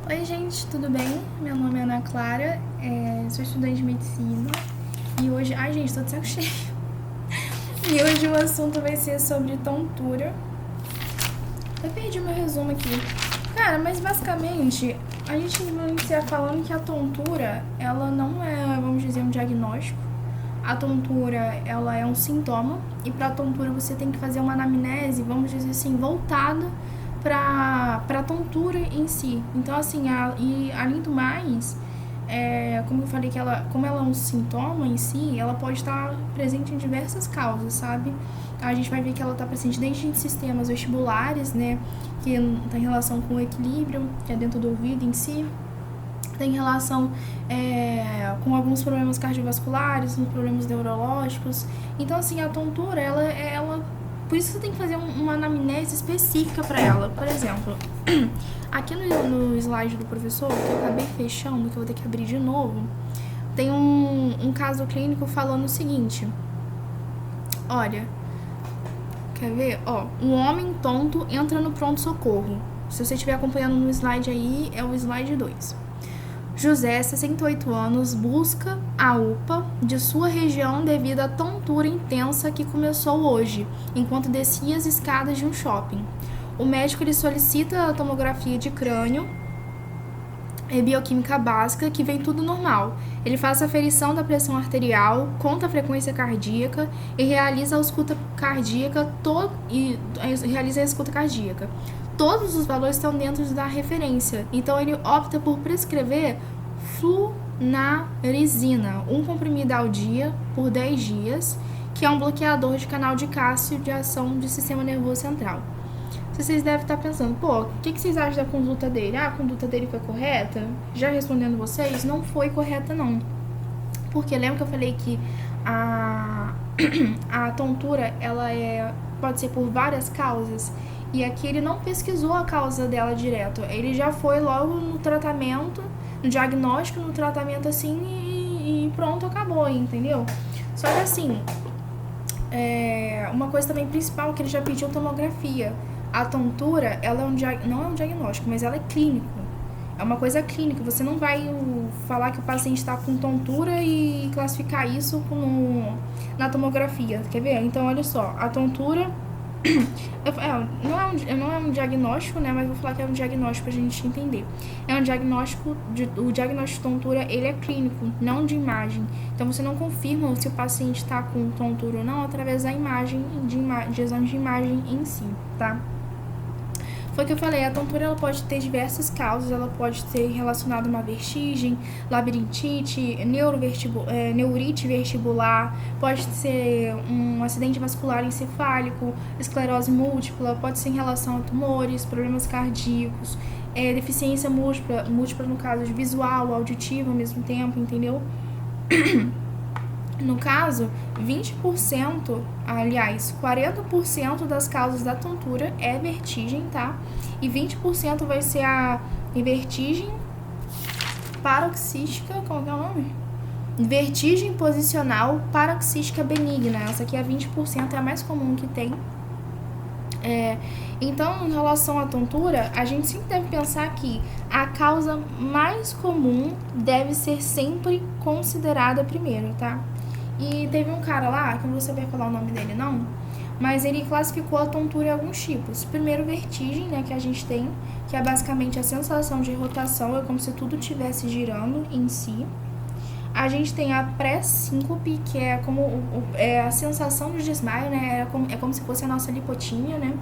Oi, gente, tudo bem? Meu nome é Ana Clara, sou estudante de medicina e hoje... Ai, gente, tô de saco cheio. E hoje o assunto vai ser sobre tontura. Eu perdi meu resumo aqui. Cara, mas basicamente a gente vai iniciar falando que a tontura, ela não é, vamos dizer, um diagnóstico. A tontura, ela é um sintoma e pra tontura você tem que fazer uma anamnese, vamos dizer assim, voltada pra tontura em si. Então, assim, e além do mais, como eu falei, como ela é um sintoma em si, ela pode estar presente em diversas causas, sabe? A gente vai ver que ela está presente desde em sistemas vestibulares, né? Que tem relação com o equilíbrio, que é dentro do ouvido em si. Tem relação com alguns problemas cardiovasculares, com problemas neurológicos. Então, assim, a tontura, ela por isso você tem que fazer uma anamnese específica para ela. Por exemplo, aqui no slide do professor, que eu acabei fechando, que eu vou ter que abrir de novo, tem um caso clínico falando o seguinte. Olha, quer ver? Ó, um homem tonto entra no pronto-socorro. Se você estiver acompanhando no slide aí, é o slide 2. José, 68 anos, busca a UPA de sua região devido à tontura intensa que começou hoje, enquanto descia as escadas de um shopping. O médico lhe solicita a tomografia de crânio e bioquímica básica, que vem tudo normal. Ele faz a aferição da pressão arterial, conta a frequência cardíaca e realiza a escuta cardíaca. Todos os valores estão dentro da referência. Então, ele opta por prescrever flunarizina, um comprimido ao dia, por 10 dias, que é um bloqueador de canal de Cássio de ação do sistema nervoso central. Vocês devem estar pensando, o que vocês acham da conduta dele? A conduta dele foi correta? Já respondendo vocês, não foi correta, não. Porque lembra que eu falei que a tontura, ela pode ser por várias causas? E aqui ele não pesquisou a causa dela direto. Ele já foi logo no tratamento, no diagnóstico, no tratamento assim e pronto, acabou, entendeu? Só que assim, uma coisa também principal que ele já pediu tomografia. A tontura, ela não é um diagnóstico, mas ela é clínico. É uma coisa clínica. Você não vai falar que o paciente está com tontura e classificar isso na tomografia. Quer ver? Então, olha só. A tontura... não é um diagnóstico, né? Mas vou falar que é um diagnóstico pra gente entender. É um diagnóstico, o diagnóstico de tontura, ele é clínico, não de imagem. Então você não confirma se o paciente está com tontura ou não através da imagem, de exame de imagem em si, tá? Foi o que eu falei, a tontura ela pode ter diversas causas, ela pode ser relacionada a uma vertigem, labirintite, neurite vestibular, pode ser um acidente vascular encefálico, esclerose múltipla, pode ser em relação a tumores, problemas cardíacos, deficiência múltipla no caso de visual, auditiva ao mesmo tempo, entendeu? No caso, 20%, aliás, 40% das causas da tontura é vertigem, tá? E 20% vai ser a vertigem paroxística, como que é o nome? Vertigem posicional paroxística benigna. Essa aqui é 20%, é a mais comum que tem. Então, em relação à tontura, a gente sempre deve pensar que a causa mais comum deve ser sempre considerada primeiro, tá? E teve um cara lá, que eu não vou saber falar o nome dele não, mas ele classificou a tontura em alguns tipos. Primeiro, vertigem, né, que a gente tem, que é basicamente a sensação de rotação, é como se tudo estivesse girando em si. A gente tem a pré-síncope, que é como a sensação de desmaio, né, é como se fosse a nossa lipotímia, né.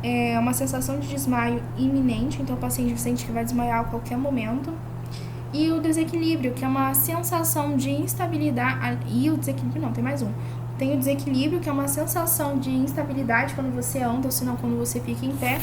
É uma sensação de desmaio iminente, então o paciente sente que vai desmaiar a qualquer momento. E o desequilíbrio, que é uma sensação de instabilidade. E o desequilíbrio não, tem mais um. Tem o desequilíbrio, que é uma sensação de instabilidade quando você anda, ou se não, quando você fica em pé.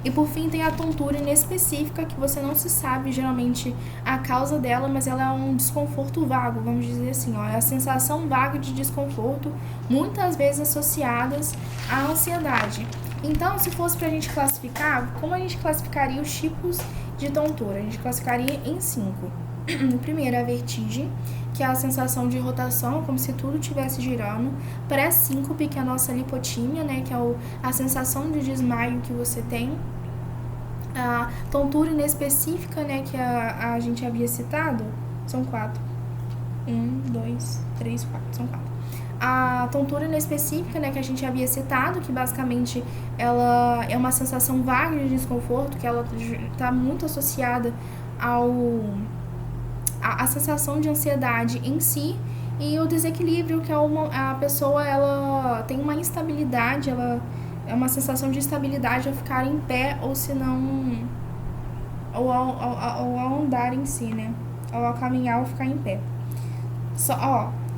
E por fim tem a tontura inespecífica, que você não se sabe geralmente a causa dela, mas ela é um desconforto vago, vamos dizer assim, ó, é a sensação vaga de desconforto, muitas vezes associadas à ansiedade. Então, se fosse pra gente classificar, como a gente classificaria os tipos de tontura? A gente classificaria em 5. O primeiro é a vertigem, que é a sensação de rotação, como se tudo estivesse girando. Pré-síncope, que é a nossa lipotímia, né, que é a sensação de desmaio que você tem. A tontura inespecífica, né, que a gente havia citado, são 4. 1, 2, 3, 4, são 4. A tontura inespecífica, né, que a gente havia citado, que basicamente ela é uma sensação vaga de desconforto, que ela está muito associada à sensação de ansiedade em si, e o desequilíbrio, que é a pessoa ela tem uma instabilidade, ela é uma sensação de instabilidade ao ficar em pé, ou se não, ou ao andar em si, né, ou ao caminhar ou ficar em pé.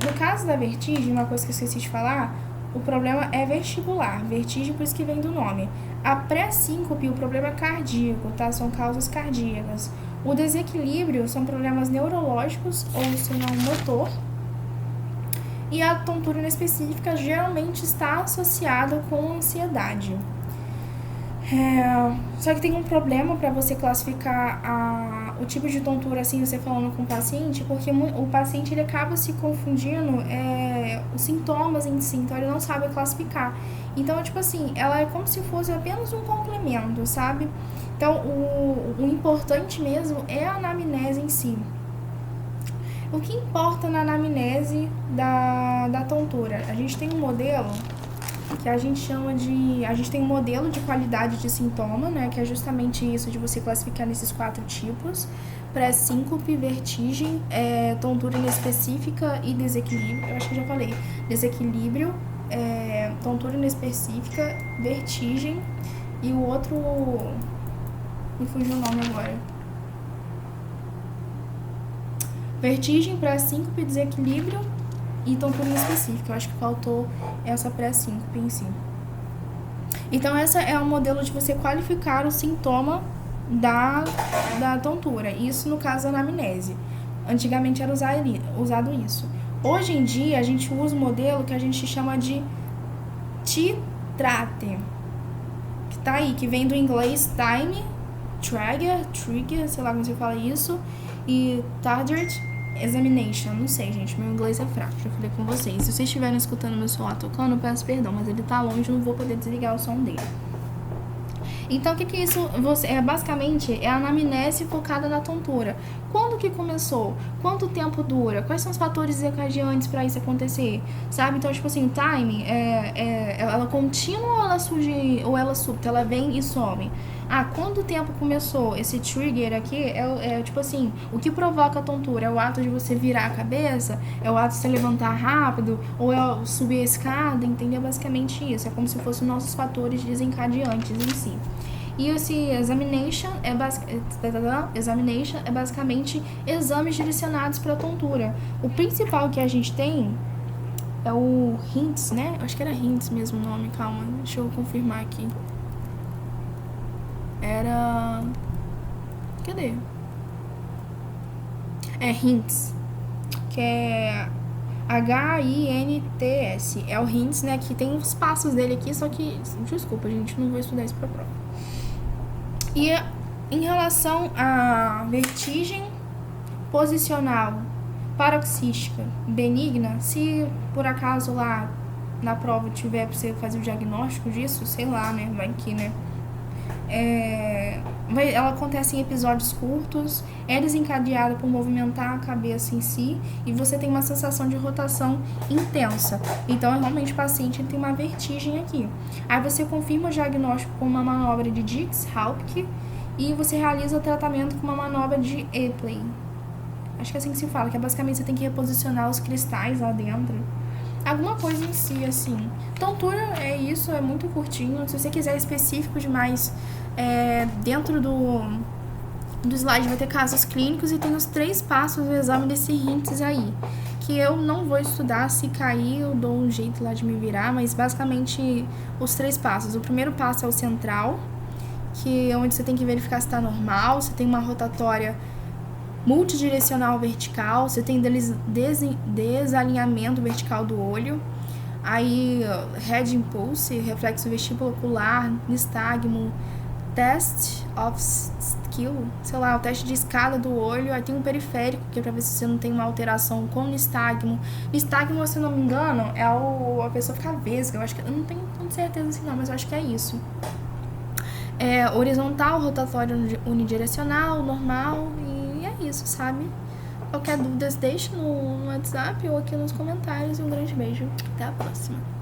No caso da vertigem, uma coisa que eu esqueci de falar, o problema é vestibular, vertigem por isso que vem do nome. A pré-síncope, o problema é cardíaco, tá? São causas cardíacas. O desequilíbrio são problemas neurológicos ou se não motor. E a tontura inespecífica geralmente está associada com ansiedade. Só que tem um problema para você classificar o tipo de tontura, assim, você falando com o paciente, porque o paciente ele acaba se confundindo os sintomas em si, então ele não sabe classificar. Então, tipo assim, ela é como se fosse apenas um complemento, sabe? Então, o importante mesmo é a anamnese em si. O que importa na anamnese da tontura? A gente tem um modelo que a gente chama de... A gente tem um modelo de qualidade de sintoma, né? Que é justamente isso de você classificar nesses 4 tipos. Pré-síncope, vertigem, tontura inespecífica e desequilíbrio. Eu acho que eu já falei. Desequilíbrio, tontura inespecífica, vertigem e o outro... Me fugiu o nome agora. Vertigem, pré-síncope, desequilíbrio e tontura inespecífica. Eu acho que faltou essa pré-síncope em si. Então, essa é o modelo de você qualificar o sintoma da tontura. Isso no caso da anamnese. Antigamente era usado isso. Hoje em dia, a gente usa um modelo que a gente chama de TITRATE. Que tá aí, que vem do inglês time, trigger, sei lá como você fala isso, e target examination. Não sei, gente, meu inglês é fraco, já falei com vocês. Se vocês estiverem escutando meu celular tocando, eu peço perdão, mas ele tá longe, eu não vou poder desligar o som dele. Então, o que é isso? Basicamente, é a anamnese focada na tontura. Quando que começou? Quanto tempo dura? Quais são os fatores desencadeantes para isso acontecer? Sabe? Então, tipo assim, time, ela contínua ou ela surge, ou ela súbita? Ela vem e some. Quanto tempo começou? Esse trigger aqui tipo assim, o que provoca a tontura? É o ato de você virar a cabeça? É o ato de você levantar rápido? Ou é subir a escada? Entendeu? Basicamente isso. É como se fossem nossos fatores desencadeantes em si. E esse examination é basicamente exames direcionados para a tontura. O principal que a gente tem é o HINTS, né? Acho que era HINTS mesmo o nome, calma, deixa eu confirmar aqui. Era... Cadê? É HINTS, que é HINTS. É o HINTS, né? Que tem os passos dele aqui, só que... Desculpa, gente, não vou estudar isso pra prova. E em relação à vertigem posicional paroxística benigna, se por acaso lá na prova tiver pra você fazer o diagnóstico disso, sei lá, né? Vai que, né? Ela acontece em episódios curtos, é desencadeada por movimentar a cabeça em si e você tem uma sensação de rotação intensa. Então, realmente, o paciente tem uma vertigem aqui. Aí você confirma o diagnóstico com uma manobra de Dix-Haupt e você realiza o tratamento com uma manobra de Epley. Acho que é assim que se fala, que é basicamente você tem que reposicionar os cristais lá dentro. Alguma coisa em si, assim. Tontura é isso, é muito curtinho. Se você quiser específico demais, dentro do slide vai ter casos clínicos e tem os 3 passos do exame desse HINTS aí. Que eu não vou estudar, se cair eu dou um jeito lá de me virar, mas basicamente os 3 passos. O primeiro passo é o central, que é onde você tem que verificar se está normal, se tem uma rotatória multidirecional vertical, você tem desalinhamento vertical do olho, aí head impulse, reflexo vestíbulo ocular, nistagmo, test of skill, sei lá, o teste de escada do olho, aí tem um periférico, que é pra ver se você não tem uma alteração com nistagmo. Nistagmo, se não me engano, é a pessoa ficar vesga, eu acho que, eu não tenho certeza assim não, mas eu acho que é isso. horizontal, rotatório unidirecional, normal, e é isso, sabe? Qualquer dúvida, deixe no WhatsApp ou aqui nos comentários. Um grande beijo. Até a próxima.